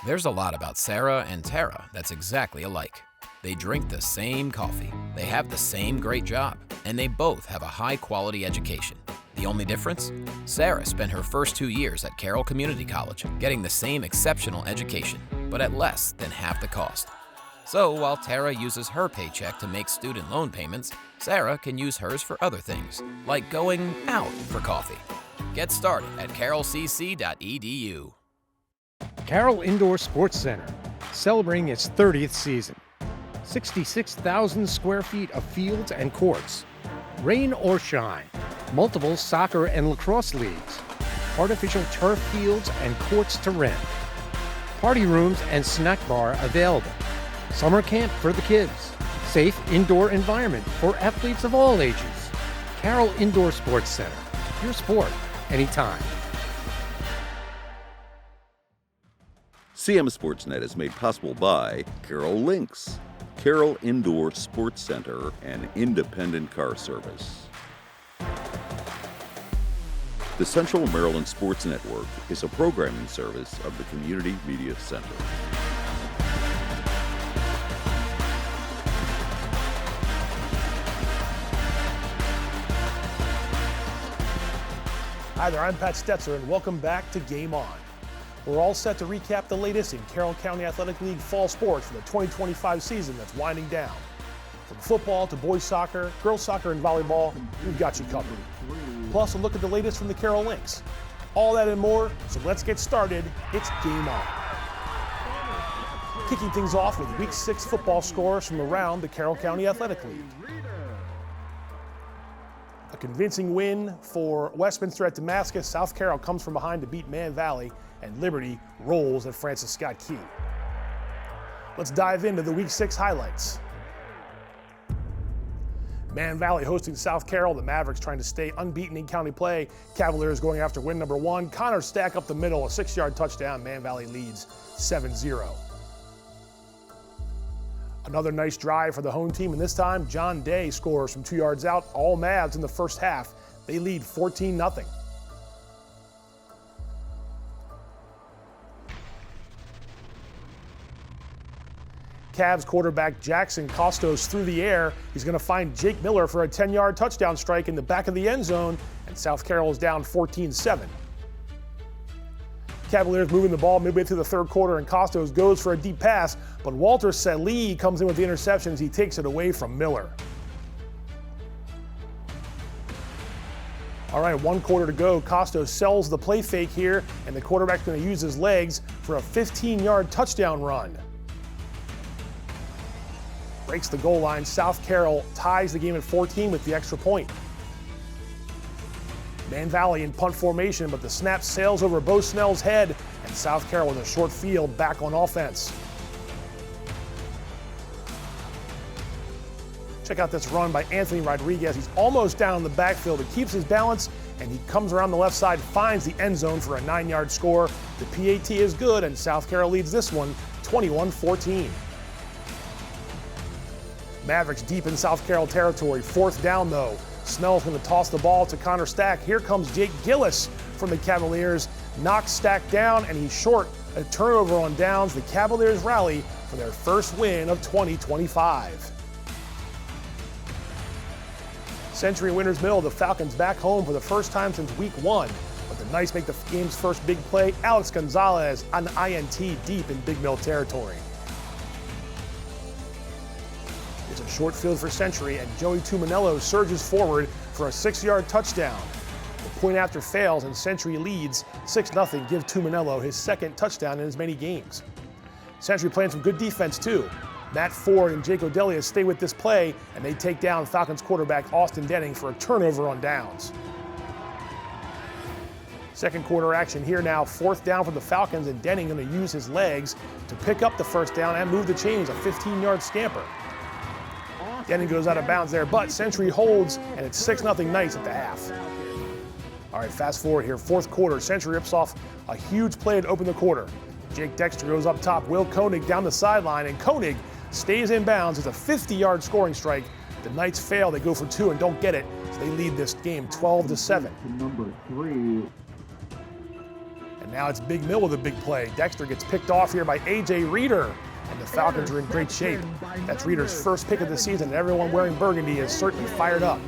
There's a lot about Sarah and Tara that's exactly alike. They drink the same coffee, they have the same great job, and they both have a high-quality education. The only difference? Sarah spent her first 2 years at Carroll Community College, getting the same exceptional education, but at less than half the cost. So while Tara uses her paycheck to make student loan payments, Sarah can use hers for other things, like going out for coffee. Get started at carrollcc.edu. Carroll Indoor Sports Center, celebrating its 30th season. 66,000 square feet of fields and courts. Rain or shine, multiple soccer and lacrosse leagues. Artificial turf fields and courts to rent. Party rooms and snack bar available. Summer camp for the kids. Safe indoor environment for athletes of all ages. Carroll Indoor Sports Center, your sport, anytime. CMSportsNet is made possible by Carroll Lynx, Carroll Indoor Sports Center, and independent car service. The Central Maryland Sports Network is a programming service of the Community Media Center. Hi there, I'm Pat Stetzer, and welcome back to Game On. We're all set to recap the latest in Carroll County Athletic League fall sports for the 2025 season that's winding down. From football to boys soccer, girls soccer, and volleyball, we've got you covered. Plus, a look at the latest from the Carroll Lynx. All that and more, so let's get started. It's Game On. Kicking things off with Week 6 football scores from around the Carroll County Athletic League. A convincing win for Westminster at Damascus. South Carroll comes from behind to beat Man Valley, and Liberty rolls at Francis Scott Key. Let's dive into the Week 6 highlights. Man Valley hosting South Carroll. The Mavericks trying to stay unbeaten in county play. Cavaliers going after win number 1. Connor Stack up the middle, a 6-yard touchdown. Man Valley leads 7-0. Another nice drive for the home team, and this time John Day scores from 2 yards out. All Mavs in the first half. They lead 14-0. Cavs quarterback Jackson Costos through the air. He's going to find Jake Miller for a 10-yard touchdown strike in the back of the end zone, and South Carroll is down 14-7. Cavaliers moving the ball midway through the third quarter, and Costos goes for a deep pass, but Walter Salih comes in with the interceptions. He takes it away from Miller. All right, 1 quarter to go. Costos sells the play fake here, and the quarterback's going to use his legs for a 15-yard touchdown run. Breaks the goal line. South Carroll ties the game at 14 with the extra point. Man Valley in punt formation, but the snap sails over Bo Snell's head, and South Carroll with a short field back on offense. Check out this run by Anthony Rodriguez. He's almost down in the backfield. He keeps his balance, and he comes around the left side, finds the end zone for a 9-yard score. The PAT is good, and South Carroll leads this one 21-14. Mavericks deep in South Carroll territory. 4th down, though. Snell's going to toss the ball to Connor Stack. Here comes Jake Gillis from the Cavaliers. Knocks Stack down, and he's short. A turnover on downs. The Cavaliers rally for their first win of 2025. Century Winners Mill, the Falcons back home for the first time since week 1. But the Knights make the game's first big play. Alex Gonzalez on INT deep in Big Mill territory. It's a short field for Century, and Joey Tuminello surges forward for a 6-yard touchdown. The point after fails, and Century leads 6-0, give Tuminello his 2nd touchdown in as many games. Century playing some good defense too. Matt Ford and Jake Odelia stay with this play, and they take down Falcons quarterback Austin Denning for a turnover on downs. Second quarter action here now. 4th down for the Falcons, and Denning going to use his legs to pick up the first down and move the chains, a 15-yard scamper. Denning goes out of bounds there, but Century holds, and it's 6-0 Knights at the half. All right, fast forward here. 4th quarter, Century rips off a huge play to open the quarter. Jake Dexter goes up top. Will Koenig down the sideline, and Koenig stays in bounds. It's a 50-yard scoring strike. The Knights fail. They go for 2 and don't get it, so they lead this game 12-7. Number 3. And Now it's Big Mill with a big play. Dexter gets picked off here by A.J. Reeder, and the Falcons are in great shape. That's Reeder's first pick of the season, and everyone wearing burgundy is certainly fired up.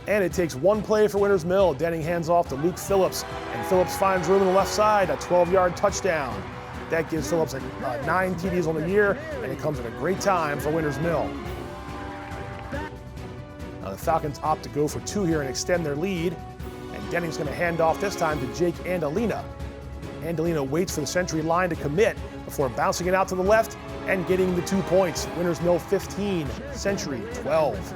And it takes one play for Winters Mill. Denning hands off to Luke Phillips, and Phillips finds room on the left side, a 12-yard touchdown. That gives Phillips 9 TDs on the year, and it comes at a great time for Winters Mill. Now the Falcons opt to go for 2 here and extend their lead, and Denning's going to hand off this time to Jake Andalina. Andalina waits for the Century line to commit before bouncing it out to the left and getting the 2 points. Winters Mill 15, Century 12.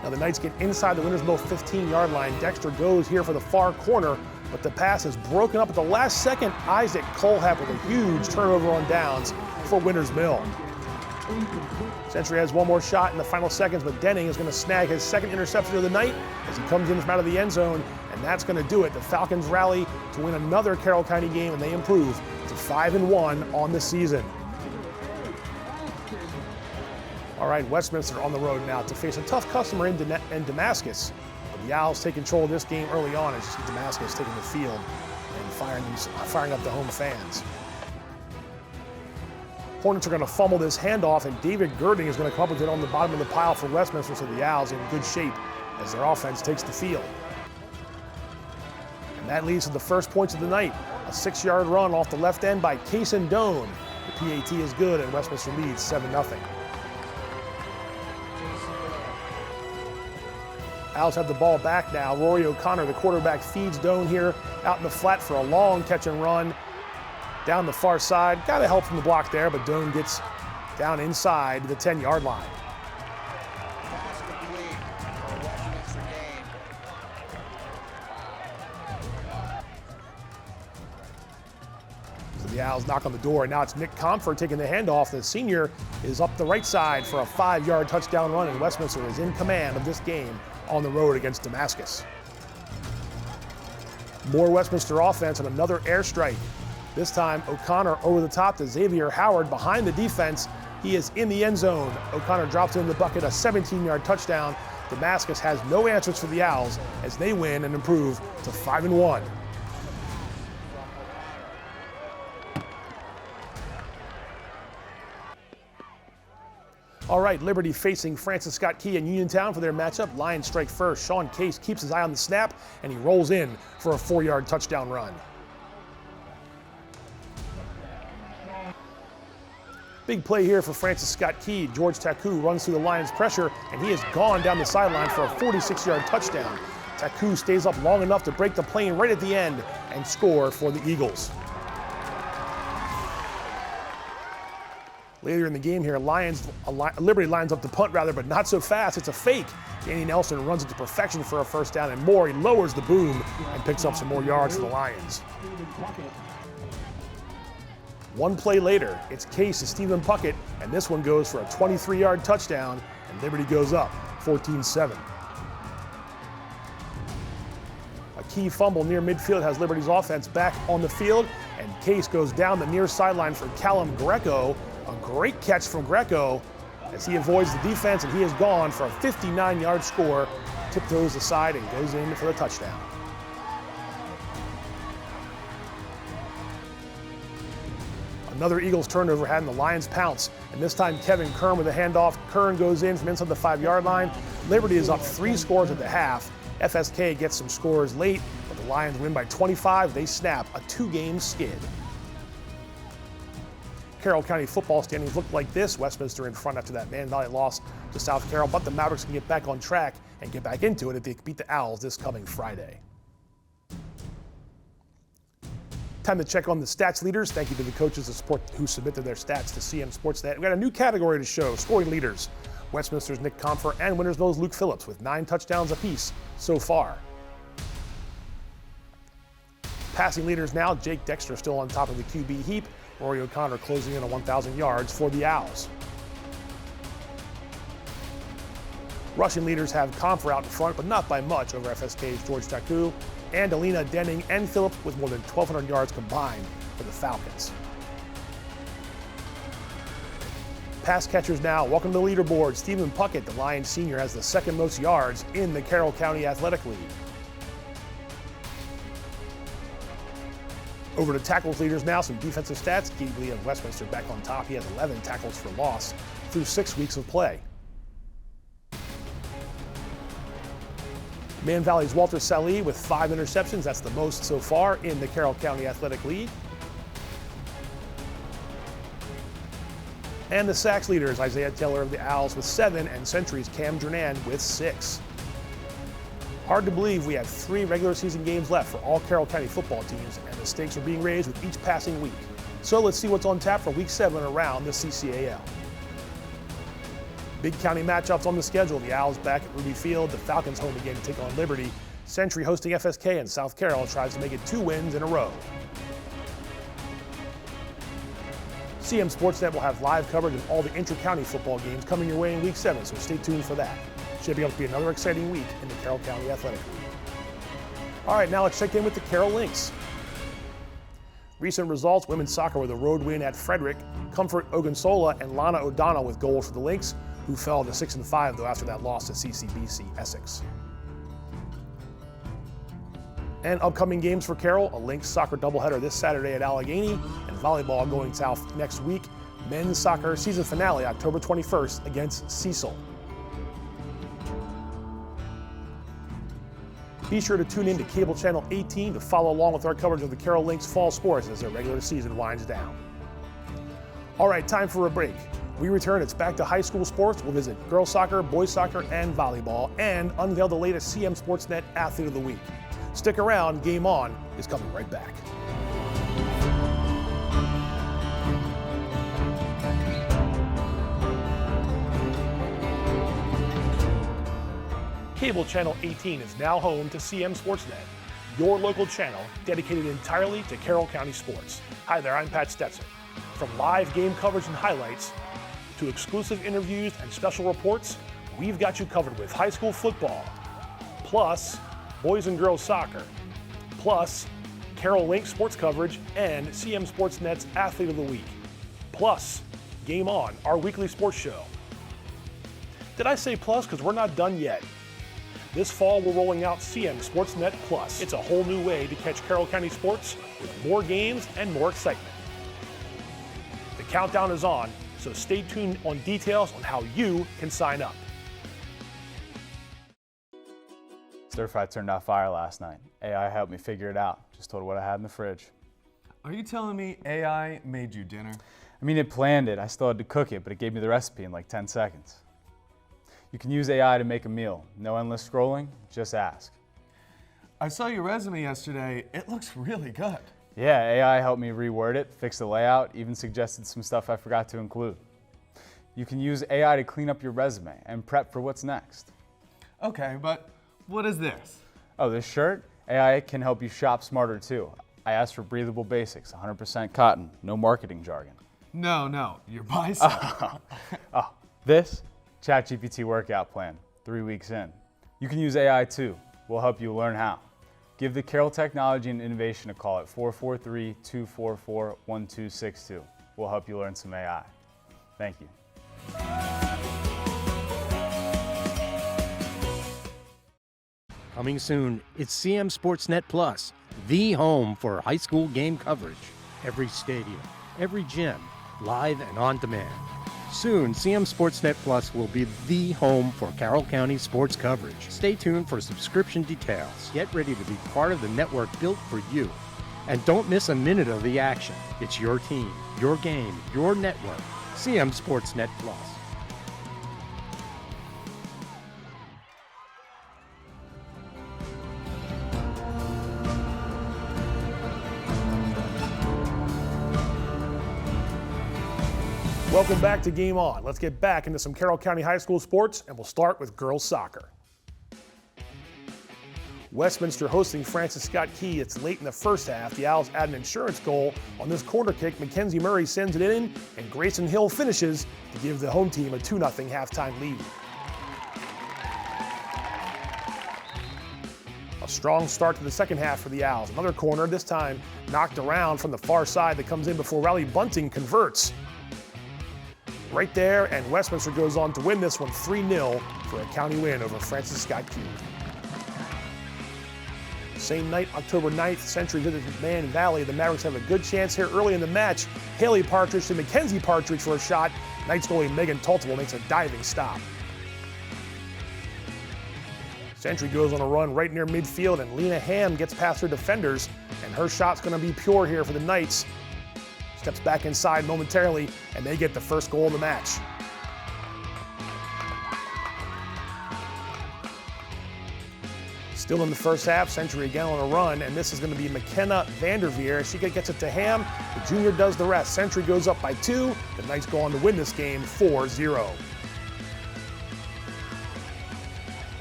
Now the Knights get inside the Winters Mill 15-yard line. Dexter goes here for the far corner, but the pass is broken up at the last second. Isaac Colehap with a huge turnover on downs for Winters Mill. Century has one more shot in the final seconds, but Denning is going to snag his second interception of the night as he comes in from out of the end zone, and that's going to do it. The Falcons rally to win another Carroll County game, and they improve to 5-1 on the season. All right, Westminster on the road now to face a tough customer in Damascus. But the Owls take control of this game early on as you see Damascus taking the field and firing up the home fans. Hornets are going to fumble this handoff, and David Girding is going to come up with it on the bottom of the pile for Westminster, so the Owls in good shape as their offense takes the field. And that leads to the first points of the night. A 6-yard run off the left end by Kaysen Doan. The PAT is good, and Westminster leads 7-0. Owls have the ball back now. Rory O'Connor, the quarterback, feeds Doan here out in the flat for a long catch and run down the far side. Got a help from the block there, but Doan gets down inside the 10-yard line. So the Owls knock on the door, and now it's Nick Comfort taking the handoff. The senior is up the right side for a 5-yard touchdown run, and Westminster is in command of this game on the road against Damascus. More Westminster offense and another airstrike. This time O'Connor over the top to Xavier Howard behind the defense. He is in the end zone. O'Connor drops it in the bucket, a 17-yard touchdown. Damascus has no answers for the Owls as they win and improve to 5-1. All right, Liberty facing Francis Scott Key and Uniontown for their matchup. Lions strike first. Sean Case keeps his eye on the snap, and he rolls in for a 4-yard touchdown run. Big play here for Francis Scott Key. George Taku runs through the Lions' pressure, and he is gone down the sideline for a 46-yard touchdown. Taku stays up long enough to break the plane right at the end and score for the Eagles. Later in the game here, Liberty lines up the punt but not so fast. It's a fake. Danny Nelson runs it to perfection for a first down, and more. He lowers the boom and picks up some more yards for the Lions. One play later, it's Case to Stephen Puckett, and this one goes for a 23-yard touchdown, and Liberty goes up 14-7. A key fumble near midfield has Liberty's offense back on the field, and Case goes down the near sideline for Callum Greco. A great catch from Greco as he avoids the defense, and he is gone for a 59-yard score. Tiptoes aside and goes in for the touchdown. Another Eagles turnover had in the Lions pounce, and this time Kevin Kern with a handoff. Kern goes in from inside the 5-yard line. Liberty is up 3 scores at the half. FSK gets some scores late, but the Lions win by 25. They snap a 2-game skid. Carroll County football standings look like this. Westminster in front after that Man Valley loss to South Carroll, but the Mavericks can get back on track and get back into it if they beat the Owls this coming Friday. Time to check on the stats leaders. Thank you to the coaches of sport who submitted their stats to CMSportsNet. We got a new category to show, scoring leaders. Westminster's Nick Comfort and Winters Mill's Luke Phillips with 9 touchdowns apiece so far. Passing leaders now, Jake Dexter still on top of the QB heap. Rory O'Connor closing in on 1,000 yards for the Owls. Rushing leaders have Comfort out in front, but not by much over FSK's George Taku. And Alina, Denning, and Phillips with more than 1,200 yards combined for the Falcons. Pass catchers now, welcome to the leaderboard. Stephen Puckett, the Lions senior, has the second most yards in the Carroll County Athletic League. Over to tackles leaders now, some defensive stats. Gabe Lee of Westminster back on top. He has 11 tackles for loss through 6 weeks of play. Man Valley's Walter Sallee with 5 interceptions. That's the most so far in the Carroll County Athletic League. And the sacks leaders, Isaiah Taylor of the Owls with 7, and Century's Cam Jernan with 6. Hard to believe we have 3 regular season games left for all Carroll County football teams, and the stakes are being raised with each passing week. So let's see what's on tap for Week 7 around the CCAL. Big county matchups on the schedule. The Owls back at Ruby Field, the Falcons home again to take on Liberty. Century hosting FSK, and South Carroll tries to make it 2 wins in a row. CMSportsNet will have live coverage of all the inter-county football games coming your way in Week 7, so stay tuned for that. Shaping up to be another exciting week in the Carroll County Athletic League. All right, now let's check in with the Carroll Lynx. Recent results: women's soccer with a road win at Frederick. Comfort Ogunsola and Lana O'Donnell with goals for the Lynx, who fell to 6-5 though after that loss to CCBC Essex. And upcoming games for Carroll: a Lynx soccer doubleheader this Saturday at Allegheny, and volleyball going south next week. Men's soccer season finale October 21st against Cecil. Be sure to tune in to Cable Channel 18 to follow along with our coverage of the Carroll Lynx fall sports as their regular season winds down. All right, time for a break. We return, it's back to high school sports. We'll visit girls soccer, boys soccer, and volleyball, and unveil the latest CMSportsNet Athlete of the Week. Stick around, Game On is coming right back. Cable Channel 18 is now home to CMSportsNet, your local channel dedicated entirely to Carroll County sports. Hi there, I'm Pat Stetzer. From live game coverage and highlights to exclusive interviews and special reports, we've got you covered with high school football, plus boys and girls soccer, plus Carroll Lynx sports coverage and CMSportsNet's Athlete of the Week, plus Game On, our weekly sports show. Did I say plus? Because we're not done yet. This fall, we're rolling out CMSportsNet Plus. It's a whole new way to catch Carroll County sports with more games and more excitement. The countdown is on, so stay tuned on details on how you can sign up. Stir fry turned off fire last night. AI helped me figure it out. Just told her what I had in the fridge. Are you telling me AI made you dinner? I mean, it planned it. I still had to cook it, but it gave me the recipe in like 10 seconds. You can use AI to make a meal. No endless scrolling, just ask. I saw your resume yesterday. It looks really good. Yeah, AI helped me reword it, fix the layout, even suggested some stuff I forgot to include. You can use AI to clean up your resume and prep for what's next. Okay, but what is this? Oh, this shirt? AI can help you shop smarter too. I asked for breathable basics, 100% cotton, no marketing jargon. No, your bicep. This? ChatGPT workout plan, 3 weeks in. You can use AI too. We'll help you learn how. Give the Carroll Technology and Innovation a call at 443-244-1262. We'll help you learn some AI. Thank you. Coming soon, it's CMSportsNet Plus, the home for high school game coverage. Every stadium, every gym, live and on demand. Soon, CMSportsNet Plus will be the home for Carroll County sports coverage. Stay tuned for subscription details. Get ready to be part of the network built for you. And don't miss a minute of the action. It's your team, your game, your network. CMSportsNet Plus. Welcome back to Game On. Let's get back into some Carroll County High School sports, and we'll start with girls soccer. Westminster hosting Francis Scott Key. It's late in the first half. The Owls add an insurance goal on this corner kick. Mackenzie Murray sends it in, and Grayson Hill finishes to give the home team a 2-0 halftime lead. A strong start to the second half for the Owls. Another corner, this time knocked around from the far side, that comes in before Riley Bunting converts. Right there, and Westminster goes on to win this one 3-0 for a county win over Francis Scott Key. Same night, October 9th, Century visits Man Valley. The Mavericks have a good chance here early in the match. Haley Partridge to Mackenzie Partridge for a shot. Knights goalie Megan Tultible makes a diving stop. Century goes on a run right near midfield, and Lena Ham gets past her defenders, and her shot's going to be pure here for the Knights. Steps back inside momentarily, and they get the first goal of the match. Still in the first half, Century again on a run, and this is going to be McKenna Vanderveer. She gets it to Ham. The junior does the rest. Century goes up by 2. The Knights go on to win this game 4-0.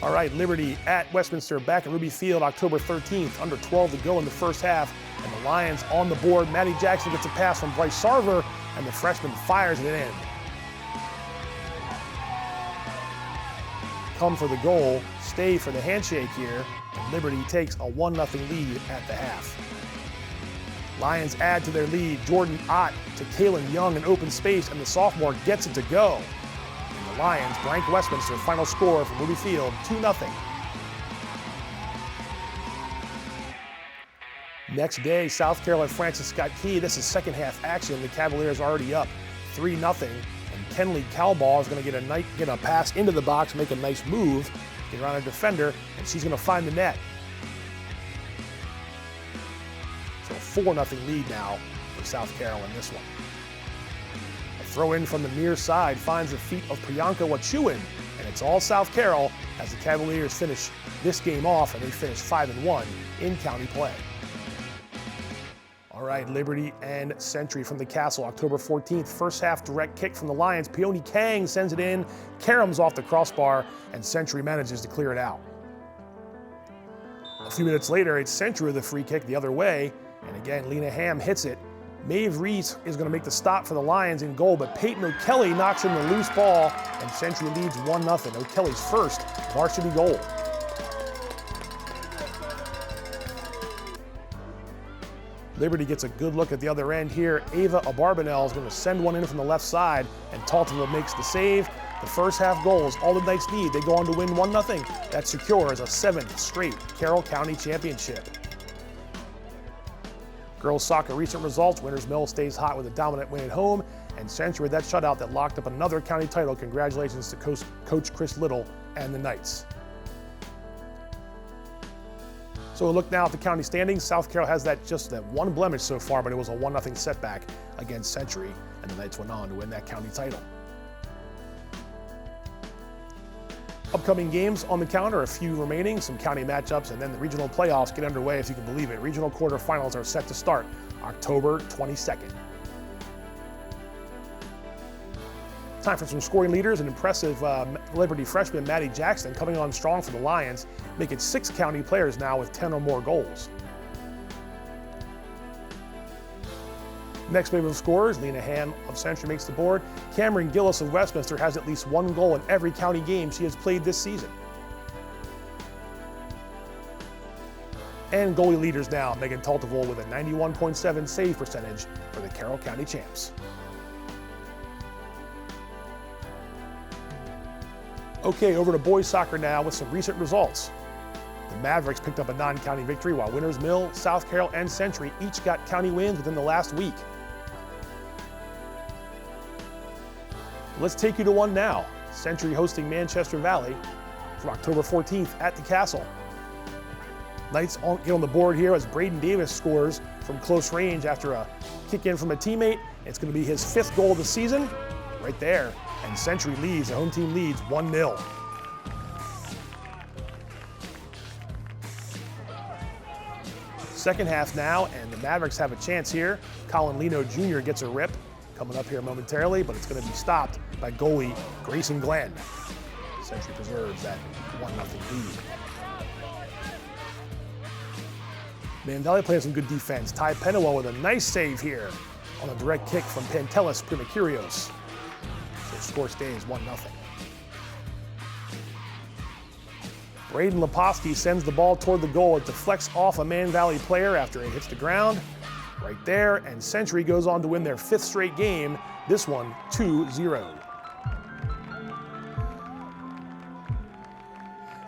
All right, Liberty at Westminster back at Ruby Field October 13th. Under 12 to go in the first half, and the Lions on the board. Maddie Jackson gets a pass from Bryce Sarver, and the freshman fires it in. Come for the goal, stay for the handshake here, and Liberty takes a 1-0 lead at the half. Lions add to their lead. Jordan Ott to Kaylin Young in open space, and the sophomore gets it to go. And the Lions blank Westminster. Final score from Ruby Field, 2-0. Next day, South Carroll at Francis Scott Key. This is second half action. The Cavaliers already up 3-0. Kenley Calball is going to get a pass into the box, make a nice move, get around a defender, and she's going to find the net. So a 4-0 lead now for South Carroll in this one. A throw in from the near side finds the feet of Priyanka Wachuan, and it's all South Carroll as the Cavaliers finish this game off, and they finish 5-1 in county play. All right, Liberty and Century from the Castle, October 14th. First half direct kick from the Lions. Peony Kang sends it in. Karam's off the crossbar, and Century manages to clear it out. A few minutes later, it's Century with a free kick the other way, and again, Lena Ham hits it. Maeve Reese is going to make the stop for the Lions in goal, but Peyton O'Kelly knocks in the loose ball, and Century leads 1-0. O'Kelly's first varsity goal. Liberty gets a good look at the other end here. Ava Abarbanel is going to send one in from the left side, and Tultible makes the save. The first half goal is all the Knights need. They go on to win 1-0. That secures a 7th straight Carroll County championship. Girls soccer recent results. Winters Mill stays hot with a dominant win at home, and Century with that shutout that locked up another county title. Congratulations to Coach Chris Little and the Knights. So a look now at the county standings. South Carroll has just that one blemish so far, but it was a 1-0 setback against Century, and the Knights went on to win that county title. Upcoming games on the calendar, a few remaining, some county matchups, and then the regional playoffs get underway, if you can believe it. Regional quarterfinals are set to start October 22nd. Time for some scoring leaders. An impressive Liberty freshman, Maddie Jackson, coming on strong for the Lions, making 6 county players now with 10 or more goals. Next wave of scorers, Lena Ham of Century makes the board. Cameron Gillis of Westminster has at least 1 goal in every county game she has played this season. And goalie leaders now, Megan Tultible with a 91.7 save percentage for the Carroll County champs. Okay, over to boys soccer now with some recent results. The Mavericks picked up a non-county victory, while Winters Mill, South Carroll, and Century each got county wins within the last week. Let's take you to one now. Century hosting Manchester Valley for October 14th at the Castle. Knights get on the board here as Braden Davis scores from close range after a kick in from a teammate. It's going to be his 5th goal of the season, right there. And Century leads, the home team leads 1-0. Second half now, and the Mavericks have a chance here. Colin Lino Jr. gets a rip coming up here momentarily, but it's going to be stopped by goalie Grayson Glenn. Century preserves that 1-0 lead. Man Valley playing some good defense. Ty Penawell with a nice save here on a direct kick from Pantelis Primakurios. So score stays 1-0. Braden Leposki sends the ball toward the goal. It deflects off a Man Valley player after it hits the ground. Right there, and Century goes on to win their 5th straight game, this one 2-0.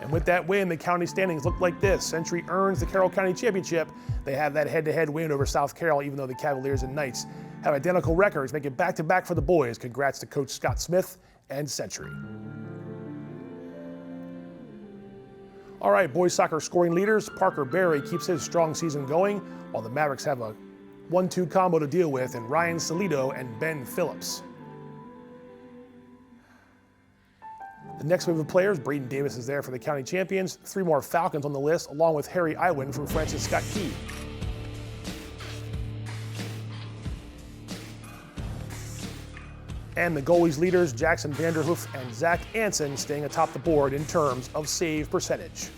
And with that win, the county standings look like this. Century earns the Carroll County Championship. They have that head-to-head win over South Carroll, even though the Cavaliers and Knights have identical records, making it back-to-back for the boys. Congrats to Coach Scott Smith and Century. All right, boys soccer scoring leaders. Parker Berry keeps his strong season going, while the Mavericks have a 1-2 combo to deal with, and Ryan Salido and Ben Phillips. The next wave of players, Braden Davis is there for the county champions. 3 more Falcons on the list, along with Harry Iwin from Francis Scott Key. And the goalies leaders, Jackson Vanderhoof and Zach Anson, staying atop the board in terms of save percentage.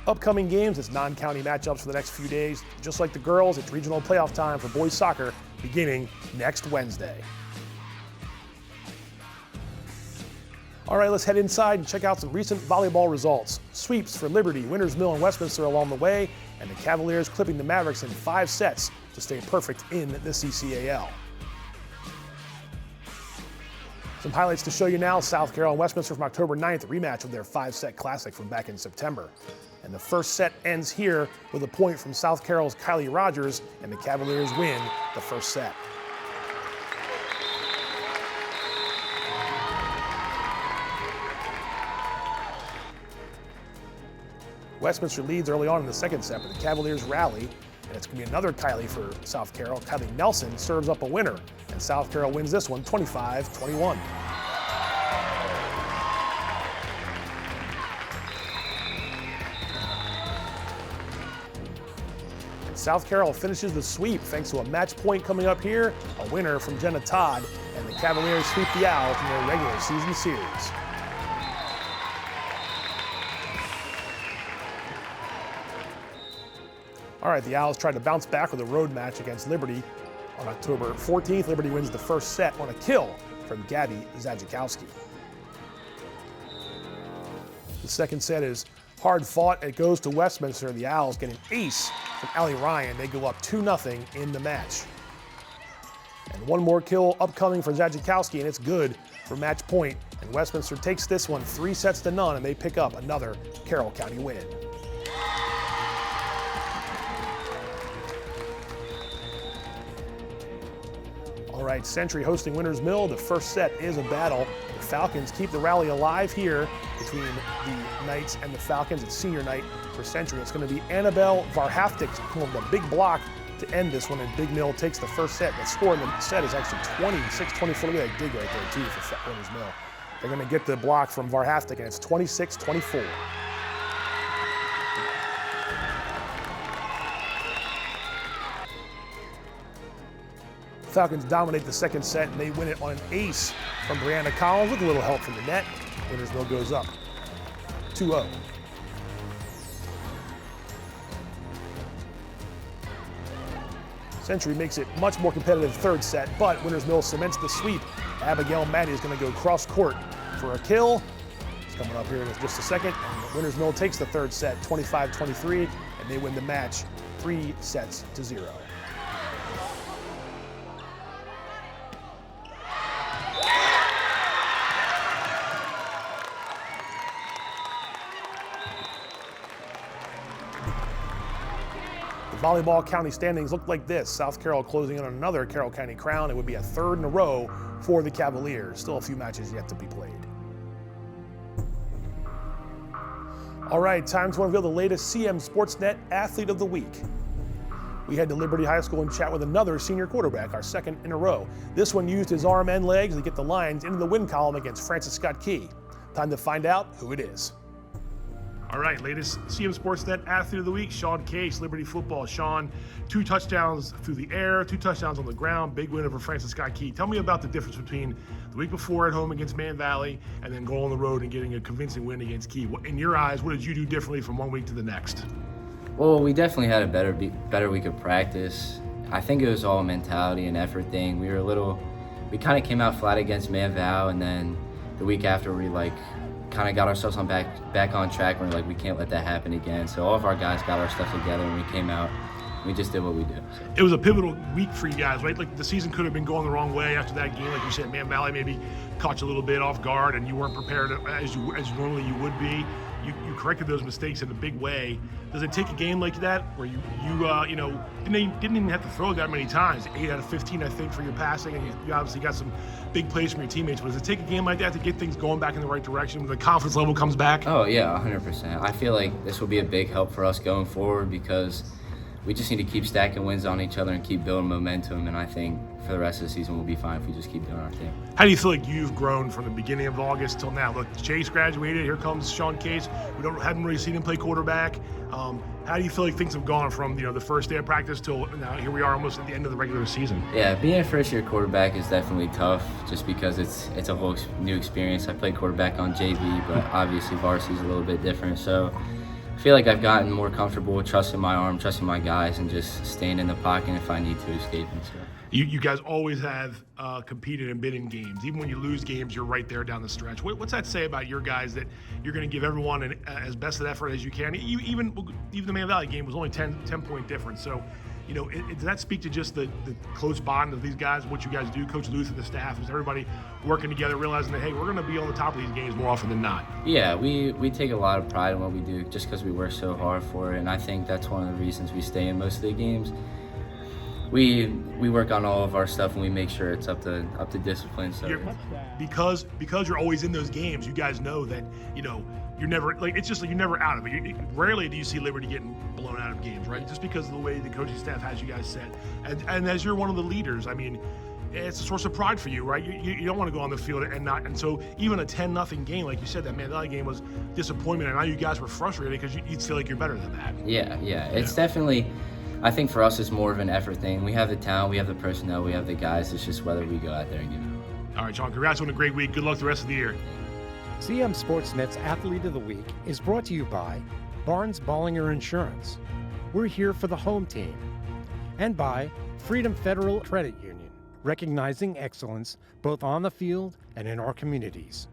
Upcoming games, it's non-county matchups for the next few days. Just like the girls, it's regional playoff time for boys soccer beginning next Wednesday. All right, let's head inside and check out some recent volleyball results. Sweeps for Liberty, Winters Mill, and Westminster along the way, and the Cavaliers clipping the Mavericks in 5 sets to stay perfect in the CCAL. Some highlights to show you now. South Carroll and Westminster from October 9th, a rematch of their 5-set classic from back in September. And the first set ends here with a point from South Carroll's Kylie Rogers, and the Cavaliers win the first set. Westminster leads early on in the second set, but the Cavaliers rally, and it's going to be another Kylie for South Carroll. Kylie Nelson serves up a winner, and South Carroll wins this one 25-21. South Carroll finishes the sweep thanks to a match point coming up here, a winner from Jenna Todd, and the Cavaliers sweep the Owls in their regular season series. All right, the Owls tried to bounce back with a road match against Liberty on October 14th. Liberty wins the first set on a kill from Gabby Zadzikowski. The second set is hard fought. It goes to Westminster. The Owls get an ace from Allie Ryan. They go up 2-0 in the match. And one more kill upcoming for Zadzikowski, and it's good for match point. And Westminster takes this one 3-0, and they pick up another Carroll County win. All right, Century hosting Winters Mill. The first set is a battle. The Falcons keep the rally alive here between the Knights and the Falcons. It's senior night for Century. It's going to be Annabelle Varhaftik pulling the big block to end this one, and Big Mill takes the first set. The score in the set is actually 26-24. Look at that dig right there, too, for Winters Mill. They're going to get the block from Varhaftik, and it's 26-24. Falcons dominate the second set, and they win it on an ace from Brianna Collins with a little help from the net. Winters Mill goes up 2-0. Century makes it much more competitive third set, but Winters Mill cements the sweep. Abigail Matty is going to go cross court for a kill. It's coming up here in just a second. And Winters Mill takes the third set 25-23, and they win the match 3-0. Volleyball county standings look like this. South Carroll closing in on another Carroll County crown. It would be a third in a row for the Cavaliers. Still a few matches yet to be played. All right, time to unveil the latest CMSportsNet Athlete of the Week. We head to Liberty High School and chat with another senior quarterback, our second in a row. This one used his arm and legs to get the Lions into the win column against Francis Scott Key. Time to find out who it is. All right, latest CMSportsNet Athlete of the Week, Sean Case, Liberty Football. Sean, 2 touchdowns through the air, 2 touchdowns on the ground, big win over Francis Scott Key. Tell me about the difference between the week before at home against Man Valley and then going on the road and getting a convincing win against Key. In your eyes, what did you do differently from one week to the next? Well, we definitely had a better week of practice. I think it was all a mentality and effort thing. We kind of came out flat against Man Val, and then the week after we kind of got ourselves back on track. We're we can't let that happen again. So all of our guys got our stuff together, and we came out we just did what we do. So. It was a pivotal week for you guys, right? Like the season could have been going the wrong way after that game. Like you said, Man Valley maybe caught you a little bit off guard, and you weren't prepared as normally you would be. You corrected those mistakes in a big way. Does it take a game like that where you didn't even have to throw that many times? 8 out of 15, I think, for your passing, and you obviously got some big plays from your teammates. But does it take a game like that to get things going back in the right direction when the confidence level comes back? Oh yeah, 100%. I feel like this will be a big help for us going forward because we just need to keep stacking wins on each other and keep building momentum, and I think for the rest of the season we'll be fine if we just keep doing our thing. How do you feel like you've grown from the beginning of August till now? Look, Chase graduated, here comes Sean Case. We haven't really seen him play quarterback. How do you feel like things have gone from the first day of practice till now? Here we are almost at the end of the regular season. Yeah, being a first-year quarterback is definitely tough just because it's a whole new experience. I played quarterback on JV, but obviously varsity is a little bit different, so I feel like I've gotten more comfortable with trusting my arm, trusting my guys, and just staying in the pocket if I need to escape and stuff. You guys always have competed and been in games. Even when you lose games, you're right there down the stretch. What's that say about your guys that you're going to give everyone as best an effort as you can? Even the Man Valley game was only 10-point difference. So, does that speak to just the close bond of these guys, what you guys do, Coach Luther, the staff? Is everybody working together, realizing that, hey, we're going to be on the top of these games more often than not? Yeah, we take a lot of pride in what we do just because we work so hard for it, and I think that's one of the reasons we stay in most of the games. We work on all of our stuff and we make sure it's up to discipline. So because you're always in those games, you guys know that you're never it's just like you're never out of it. Rarely do you see Liberty getting blown out of games, right? Just because of the way the coaching staff has you guys set, and as you're one of the leaders, I mean, it's a source of pride for you, right? You don't want to go on the field and so even a 10-0 game, like you said, that Man Valley game was disappointment, and I know you guys were frustrated because you feel like you're better than that. Yeah, it's definitely. I think for us, it's more of an effort thing. We have the talent, we have the personnel, we have the guys. It's just whether we go out there and give it. All right, Sean, congrats on a great week. Good luck the rest of the year. CMSportsNet's Athlete of the Week is brought to you by Barnes Bollinger Insurance. We're here for the home team. And by Freedom Federal Credit Union, recognizing excellence both on the field and in our communities.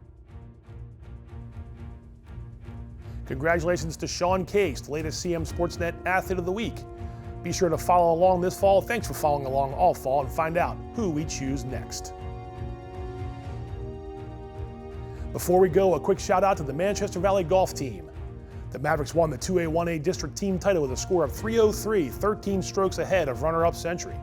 Congratulations to Sean Case, the latest CMSportsNet Athlete of the Week. Be sure to follow along this fall. Thanks for following along all fall and find out who we choose next. Before we go, a quick shout out to the Manchester Valley golf team. The Mavericks won the 2A-1A district team title with a score of 303, 13 strokes ahead of runner-up Century.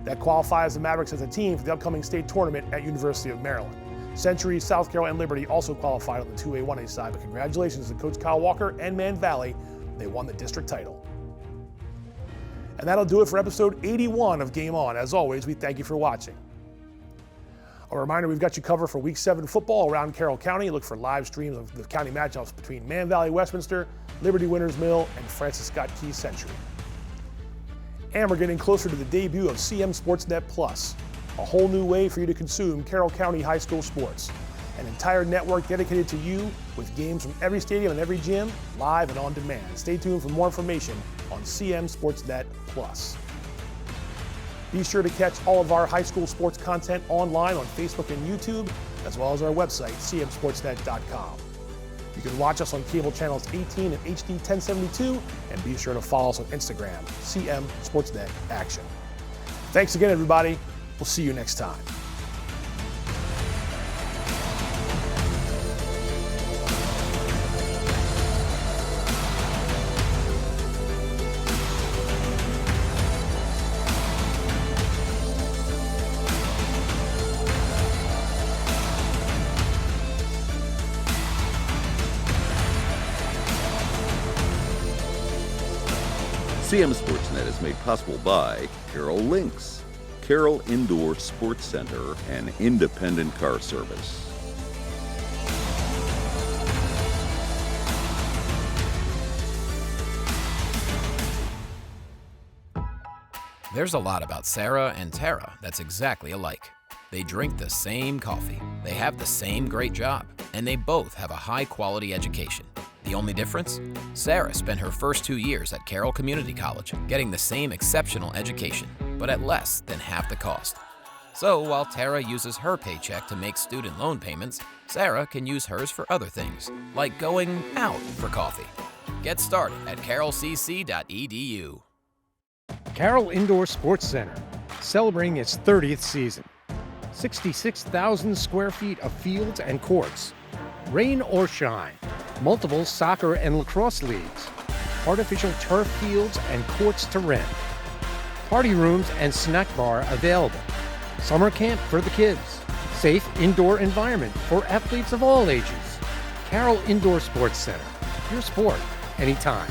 That qualifies the Mavericks as a team for the upcoming state tournament at University of Maryland. Century, South Carroll, and Liberty also qualified on the 2A-1A side, but congratulations to Coach Kyle Walker and Man Valley. They won the district title. And that'll do it for episode 81 of Game On. As always, we thank you for watching. A reminder, we've got you covered for Week 7 football around Carroll County. Look for live streams of the county matchups between Man Valley Westminster, Liberty Winters Mill, and Francis Scott Key Century. And we're getting closer to the debut of CMSportsNet Plus, a whole new way for you to consume Carroll County high school sports. An entire network dedicated to you with games from every stadium and every gym, live and on demand. Stay tuned for more information on CMSportsNet Plus. Be sure to catch all of our high school sports content online on Facebook and YouTube, as well as our website, cmsportsnet.com. You can watch us on cable channels 18 and HD 1072, and be sure to follow us on Instagram, CMSportsNet Action. Thanks again, everybody. We'll see you next time. CMSportsNet is made possible by Carroll Lynx, Carroll Indoor Sports Center, and independent car service. There's a lot about Sarah and Tara that's exactly alike. They drink the same coffee, they have the same great job, and they both have a high-quality education. The only difference? Sarah spent her first 2 years at Carroll Community College, getting the same exceptional education, but at less than half the cost. So while Tara uses her paycheck to make student loan payments, Sarah can use hers for other things, like going out for coffee. Get started at carrollcc.edu. Carroll Indoor Sports Center, celebrating its 30th season. 66,000 square feet of fields and courts. Rain or shine, multiple soccer and lacrosse leagues. Artificial turf fields and courts to rent. Party rooms and snack bar available. Summer camp for the kids. Safe indoor environment for athletes of all ages. Carroll Indoor Sports Center. Your sport, anytime.